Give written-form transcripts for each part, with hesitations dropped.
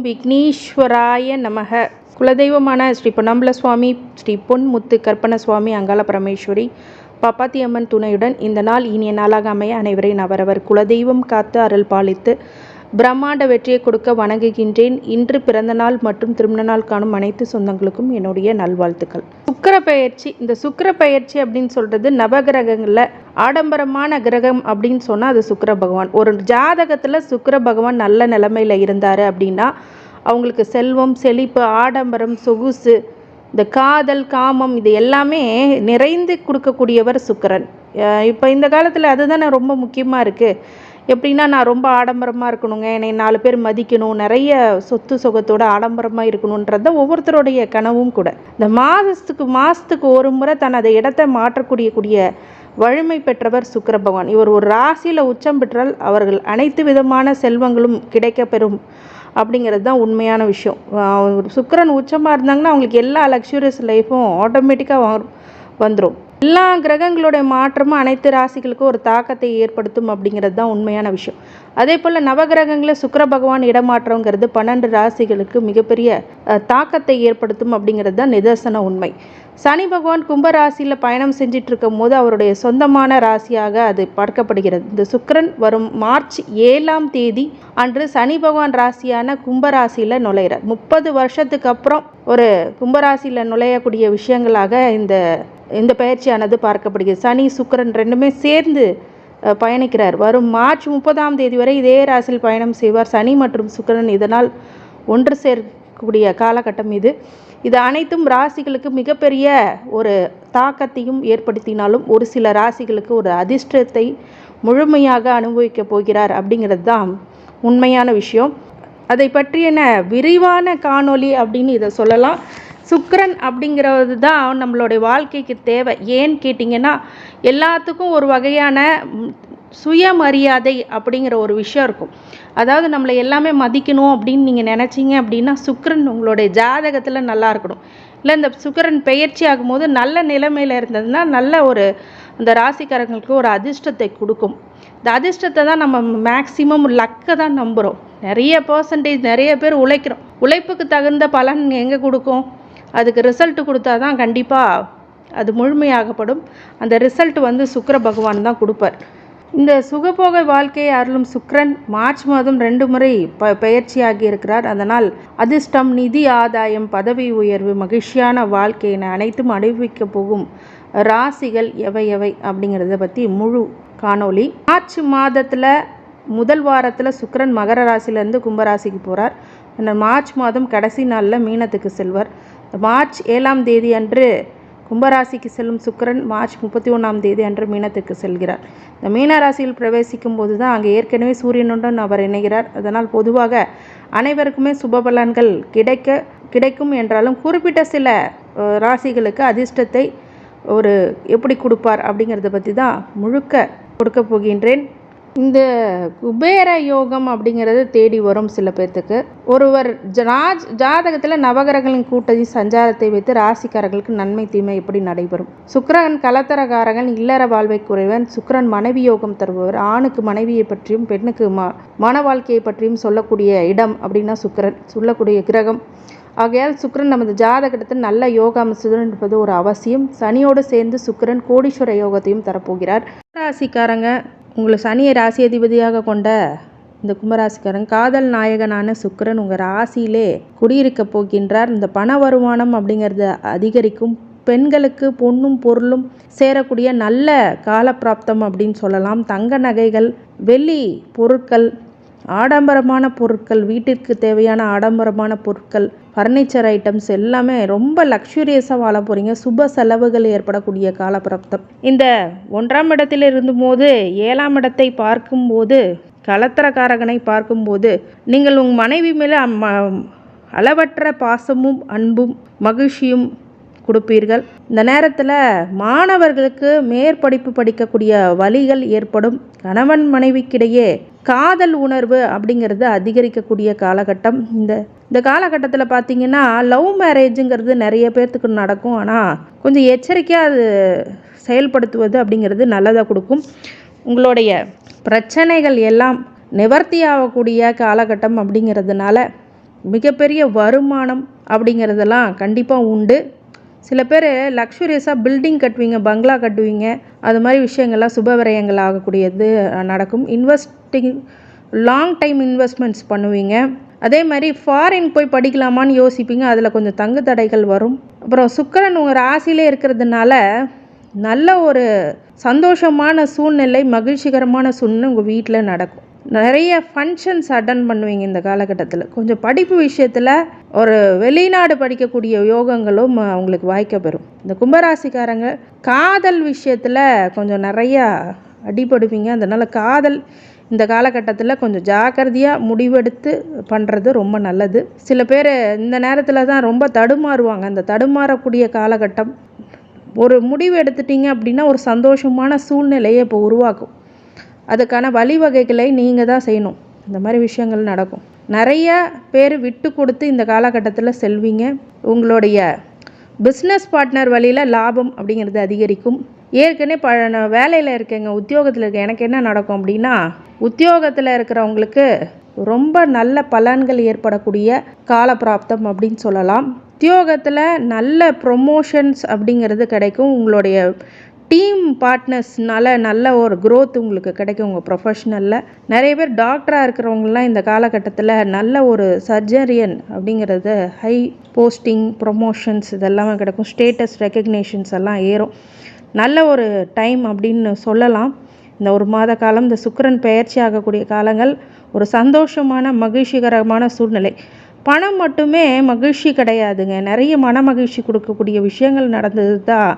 விக்னேஸ்வராய நமக. குலதெய்வமான ஸ்ரீ பொன்னம்பல சுவாமி, ஸ்ரீ பொன்முத்து கற்பன சுவாமி, அங்காள பரமேஸ்வரி, பாப்பாத்தி அம்மன் துணையுடன் இந்த நாள் இனிய நாளாக அமைய அனைவரையும் அவரவர் குலதெய்வம் காத்து அருள் பாலித்து பிரம்மாண்ட வெற்றியை கொடுக்க வணங்குகின்றேன். இன்று பிறந்த நாள் மற்றும் திருமண நாள் காணும் அனைத்து சொந்தங்களுக்கும் என்னுடைய நல்வாழ்த்துக்கள். சுக்கிர பெயர்ச்சி. இந்த சுக்கிர பெயர்ச்சி அப்படின்னு சொல்றது நவகிரகங்களில் ஆடம்பரமான கிரகம் அப்படின்னு சொன்னால் அது சுக்கிர பகவான். ஒரு ஜாதகத்தில் சுக்கிர பகவான் நல்ல நிலைமையில் இருந்தார் அப்படின்னா அவங்களுக்கு செல்வம், செழிப்பு, ஆடம்பரம், சொகுசு, இந்த காதல், காமம் இது எல்லாமே நிறைந்து கொடுக்கக்கூடியவர் சுக்கிரன். இப்போ இந்த காலத்தில் அதுதானே ரொம்ப முக்கியமாக இருக்குது. எப்படின்னா, நான் ரொம்ப ஆடம்பரமாக இருக்கணுங்க, என்னை 4 பேர் மதிக்கணும், நிறைய சொத்து சுகத்தோட ஆடம்பரமாக இருக்கணுன்றது தான் ஒவ்வொருத்தருடைய கனவும் கூட. இந்த மாதத்துக்கு ஒரு முறை தனது இடத்தை மாற்றக்கூடிய வலிமை பெற்றவர் சுக்கிர பகவான். இவர் ஒரு ராசியில் உச்சம் பெற்றால் அவர்கள் அனைத்து விதமான செல்வங்களும் கிடைக்க பெறும் அப்படிங்கிறது தான் உண்மையான விஷயம். சுக்கிரன் உச்சமாக இருந்தாங்கன்னா அவங்களுக்கு எல்லா லக்ஸூரியஸ் லைஃப்பும் ஆட்டோமேட்டிக்காக வந்துடும். எல்லா கிரகங்களுடைய மாற்றமும் அனைத்து ராசிகளுக்கும் ஒரு தாக்கத்தை ஏற்படுத்தும் அப்படிங்கிறது தான் உண்மையான விஷயம். அதே போல் நவகிரகங்களில் சுக்கிர பகவான் இடமாற்றங்கிறது 12 ராசிகளுக்கு மிகப்பெரிய தாக்கத்தை ஏற்படுத்தும் அப்படிங்கிறது தான் நிதர்சன உண்மை. சனி பகவான் கும்ப ராசியில் பயணம் செஞ்சிட்டு இருக்கும் போது அவருடைய சொந்தமான ராசியாக அது பார்க்கப்படுகிறது. இந்த சுக்கிரன் வரும் மார்ச் 7ஆம் தேதி அன்று சனி பகவான் ராசியான கும்பராசியில் நுழைகிறார். 30 வருஷத்துக்கு அப்புறம் ஒரு கும்பராசியில் நுழையக்கூடிய விஷயங்களாக இந்த பயிற்சியானது பார்க்கப்படுகிறது. சனி சுக்கிரன் ரெண்டுமே சேர்ந்து பயணிக்கிறார். வரும் மார்ச் 30ஆம் தேதி வரை இதே ராசியில் பயணம் செய்வார் சனி மற்றும் சுக்கிரன். இதனால் ஒன்று சேர்க்கக்கூடிய காலகட்டம் இது அனைத்தும் ராசிகளுக்கு மிகப்பெரிய ஒரு தாக்கத்தையும் ஏற்படுத்தினாலும் ஒரு சில ராசிகளுக்கு ஒரு அதிர்ஷ்டத்தை முழுமையாக அனுபவிக்க போகிறார் அப்படிங்கிறது தான் உண்மையான விஷயம். அதை பற்றின விரிவான காணொளி அப்படின்னு இதை சொல்லலாம். சுக்கிரன் அப்படிங்கிறது தான் நம்மளுடைய வாழ்க்கைக்கு தேவை. ஏன்னு கேட்டிங்கன்னா, எல்லாத்துக்கும் ஒரு வகையான சுயமரியாதை அப்படிங்கிற ஒரு விஷயம் இருக்கும். அதாவது நம்மளை எல்லாமே மதிக்கணும் அப்படின்னு நீங்கள் நினச்சிங்க அப்படின்னா சுக்கிரன் உங்களுடைய ஜாதகத்தில் நல்லா இருக்கணும். இல்லை இந்த சுக்கிரன் பெயர்ச்சி ஆகும்போது நல்ல நிலைமையில் இருந்ததுன்னா நல்ல ஒரு அந்த ராசிக்காரங்களுக்கு ஒரு அதிர்ஷ்டத்தை கொடுக்கும். இந்த அதிர்ஷ்டத்தை தான் நம்ம மேக்சிமம் லக்கை தான் நம்புகிறோம். நிறைய பேர் உழைக்கிறோம். உழைப்புக்கு தகுந்த பலன் எங்கே கொடுக்கும்? அதுக்கு ரிசல்ட் கொடுத்தா தான் கண்டிப்பாக அது முழுமையாகப்படும். அந்த ரிசல்ட் சுக்கிர பகவான் தான் கொடுப்பார். இந்த சுகபோக வாழ்க்கையை அருளும் சுக்கிரன் மார்ச் மாதம் 2 முறை பெயர்ச்சியாகி இருக்கிறார். அதனால் அதிர்ஷ்டம், நிதி ஆதாயம், பதவி உயர்வு, மகிழ்ச்சியான வாழ்க்கையினை அனைத்தும் அனுபவிக்க போகும் ராசிகள் எவை அப்படிங்கிறத பற்றி முழு காணொளி. மார்ச் மாதத்தில் முதல் வாரத்தில் சுக்கிரன் மகர ராசியிலேருந்து கும்பராசிக்கு போகிறார். அந்த மார்ச் மாதம் கடைசி நாளில் மீனத்துக்கு செல்வார். மார்ச் 7ஆம் தேதி அன்று கும்பராசிக்கு செல்லும் சுக்கிரன் மார்ச் 31ஆம் தேதி அன்று மீனத்துக்கு செல்கிறார். இந்த மீன ராசியில் பிரவேசிக்கும் போது தான் அங்கே ஏற்கனவே சூரியனுடன் அவர் இணைகிறார். அதனால் பொதுவாக அனைவருக்குமே சுபபலன்கள் கிடைக்கும் என்றாலும் குறிப்பிட்ட சில ராசிகளுக்கு அதிர்ஷ்டத்தை எப்படி கொடுப்பார் அப்படிங்கிறத பற்றி தான் முழுக்க கொடுக்க போகின்றேன். இந்த குபேர யோகம் அப்படிங்கிறது தேடி வரும் சில பேர்த்துக்கு. ஒருவர் ஜாதகத்தில் நவகிரகங்களின் கூட்டணி சஞ்சாரத்தை வைத்து ராசிக்காரர்களுக்கு நன்மை தீமை எப்படி நடைபெறும். சுக்கிரன் கலத்தரகாரகன், இல்லற வாழ்வை குறைவன். சுக்கிரன் மனைவி யோகம் தருபவர். ஆணுக்கு மனைவியை பற்றியும் பெண்ணுக்கு மன வாழ்க்கையை பற்றியும் சொல்லக்கூடிய இடம் அப்படின்னா சுக்கிரன் சொல்லக்கூடிய கிரகம். ஆகையால் சுக்கிரன் நமது ஜாதகத்தில் நல்ல யோக அம்சத்துடன் இருப்பது ஒரு அவசியம். சனியோடு சேர்ந்து சுக்கிரன் கோடீஸ்வர யோகத்தையும் தரப்போகிறார். ராசிக்காரங்க, உங்களை சனியை ராசி அதிபதியாக கொண்ட இந்த கும்பராசிக்காரன் காதல் நாயகனான சுக்கிரன் உங்கள் ராசியிலே குடியிருக்க போகின்றார். இந்த பண வருமானம் அப்படிங்கிறது அதிகரிக்கும். பெண்களுக்கு பொன்னும் பொருளும் சேரக்கூடிய நல்ல காலப்பிராப்தம் அப்படின்னு சொல்லலாம். தங்க நகைகள், வெள்ளி பொருட்கள், ஆடம்பரமான பொருட்கள், வீட்டிற்கு தேவையான ஆடம்பரமான பொருட்கள், ஃபர்னிச்சர் ஐட்டம்ஸ் எல்லாமே ரொம்ப லக்ஸூரியஸாக வாழ போகிறீங்க. சுப செலவுகள் ஏற்படக்கூடிய காலப்பிராப்தம். இந்த 1ஆம் இடத்தில் இருந்தபோது 7ஆம் இடத்தை பார்க்கும்போது, கலத்தரக்காரகனை பார்க்கும்போது நீங்கள் உங்கள் மனைவி மேலே அளவற்ற பாசமும் அன்பும் மகிழ்ச்சியும் கொடுப்பீர்கள். இந்த நேரத்தில் மாணவர்களுக்கு மேற்படிப்பு படிக்கக்கூடிய வழிகள் ஏற்படும். கணவன் மனைவிக்கிடையே காதல் உணர்வு அப்படிங்கிறது அதிகரிக்கக்கூடிய காலகட்டம். இந்த காலகட்டத்தில் பார்த்திங்கன்னா லவ் மேரேஜுங்கிறது நிறைய பேர்த்துக்கு நடக்கும். ஆனால் கொஞ்சம் எச்சரிக்கையாக அது செயல்படுத்துவது அப்படிங்கிறது நல்லதாக கொடுக்கும். உங்களுடைய பிரச்சனைகள் எல்லாம் நிவர்த்தி ஆகக்கூடிய காலகட்டம் அப்படிங்கிறதுனால மிகப்பெரிய வருமானம் அப்படிங்கிறதெல்லாம் கண்டிப்பாக உண்டு. சில பேர் லக்ஸுரியஸாக பில்டிங் கட்டுவீங்க, பங்களா கட்டுவீங்க, அது மாதிரி விஷயங்கள்லாம் சுப விரயங்கள் ஆகக்கூடியது நடக்கும். இன்வெஸ்டிங் லாங் டைம் இன்வெஸ்ட்மெண்ட்ஸ் பண்ணுவீங்க. அதே மாதிரி ஃபாரின் போய் படிக்கலாமான்னு யோசிப்பீங்க, அதில் கொஞ்சம் தங்கு தடைகள் வரும். அப்புறம் சுக்கிரன் உங்கள் ராசியிலே இருக்கிறதுனால நல்ல ஒரு சந்தோஷமான சூழ்நிலை, மகிழ்ச்சிகரமான சூழ்நிலை உங்கள் வீட்டில் நடக்கும். நிறைய ஃபங்க்ஷன்ஸ் அட்டன் பண்ணுவீங்க இந்த காலகட்டத்தில். கொஞ்சம் படிப்பு விஷயத்தில் ஒரு வெளிநாடு படிக்கக்கூடிய யோகங்களும் அவங்களுக்கு வாய்க்க பெறும். இந்த கும்பராசிக்காரங்க காதல் விஷயத்தில் கொஞ்சம் நிறையா அடிபடுவீங்க. அதனால் காதல் இந்த காலகட்டத்தில் கொஞ்சம் ஜாக்கிரதையாக முடிவெடுத்து பண்ணுறது ரொம்ப நல்லது. சில பேர் இந்த நேரத்தில் தான் ரொம்ப தடுமாறுவாங்க. அந்த தடுமாறக்கூடிய காலகட்டம். ஒரு முடிவு எடுத்துட்டீங்க அப்படின்னா ஒரு சந்தோஷமான சூழ்நிலையை இப்போ உருவாக்கும். அதுக்கான வழிவகைகளை நீங்கள் தான் செய்யணும். இந்த மாதிரி விஷயங்கள் நடக்கும். நிறைய பேர் விட்டு கொடுத்து இந்த காலகட்டத்தில் செல்வீங்க. உங்களுடைய பிஸ்னஸ் பார்ட்னர் வழியில் லாபம் அப்படிங்கிறது அதிகரிக்கும். ஏற்கனவே வேலையில் இருக்கேங்க, உத்தியோகத்தில் இருக்க, எனக்கு என்ன நடக்கும் அப்படின்னா, உத்தியோகத்தில் இருக்கிறவங்களுக்கு ரொம்ப நல்ல பலன்கள் ஏற்படக்கூடிய காலப்பிராப்தம் அப்படின்னு சொல்லலாம். உத்தியோகத்தில் நல்ல ப்ரொமோஷன்ஸ் அப்படிங்கிறது கிடைக்கும். உங்களுடைய டீம் பார்ட்னர்ஸ்னால நல்ல ஒரு க்ரோத் உங்களுக்கு கிடைக்கும். உங்கள் ப்ரொஃபஷ்னலில் நிறைய பேர் டாக்டராக இருக்கிறவங்களாம் இந்த காலகட்டத்தில் நல்ல ஒரு சர்ஜரியன் அப்படிங்கிறது, ஹை போஸ்டிங், ப்ரொமோஷன்ஸ் இதெல்லாமே கிடைக்கும். ஸ்டேட்டஸ் ரெக்கக்னேஷன்ஸ் எல்லாம் ஏறும். நல்ல ஒரு டைம் அப்படின்னு சொல்லலாம். இந்த ஒரு மாத காலம், இந்த சுக்கிரன் பெயர்ச்சி ஆகக்கூடிய காலங்கள் ஒரு சந்தோஷமான மகிழ்ச்சிகரமான சூழ்நிலை. பணம் மட்டுமே மகிழ்ச்சி கிடையாதுங்க. நிறைய மன மகிழ்ச்சி கொடுக்கக்கூடிய விஷயங்கள் நடந்தது தான்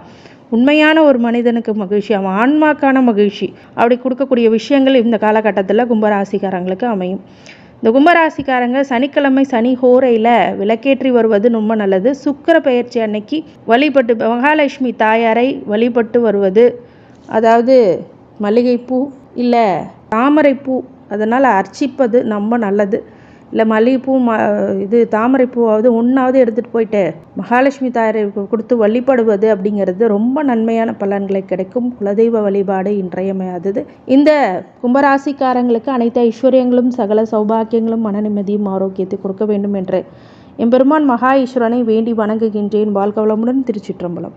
உண்மையான ஒரு மனிதனுக்கு மகிழ்ச்சி, அவன் ஆன்மாக்கான மகிழ்ச்சி. அப்படி கொடுக்கக்கூடிய விஷயங்கள் இந்த காலகட்டத்தில் கும்பராசிக்காரங்களுக்கு அமையும். இந்த கும்பராசிக்காரங்க சனிக்கிழமை சனி ஹோரையில் விளக்கேற்றி வருவது ரொம்ப நல்லது. சுக்கிர பெயர்ச்சி அன்னைக்கு வழிபட்டு மகாலட்சுமி தாயாரை வழிபட்டு வருவது, அதாவது மல்லிகைப்பூ இல்லை தாமரைப்பூ அதனால் அர்ச்சிப்பது ரொம்ப நல்லது. இல்லை மல்லிகைப்பூ இது தாமரைப்பூவாவது ஒன்றாவது எடுத்துகிட்டு போயிட்டு மகாலட்சுமி தாயாரை கொடுத்து வழிபடுவது அப்படிங்கிறது ரொம்ப நன்மையான பலன்களை கிடைக்கும். குலதெய்வ வழிபாடு இன்றையமையாதது. இந்த கும்பராசிக்காரங்களுக்கு அனைத்து ஐஸ்வர்யங்களும் சகல சௌபாக்கியங்களும் மன நிம்மதியும் ஆரோக்கியத்தை கொடுக்க வேண்டும் என்று எம்பெருமான் மகா ஈஸ்வரனை வேண்டி வணங்குகின்றேன். வாழ்க வளமுடன். திருச்சிற்றம்பலம்.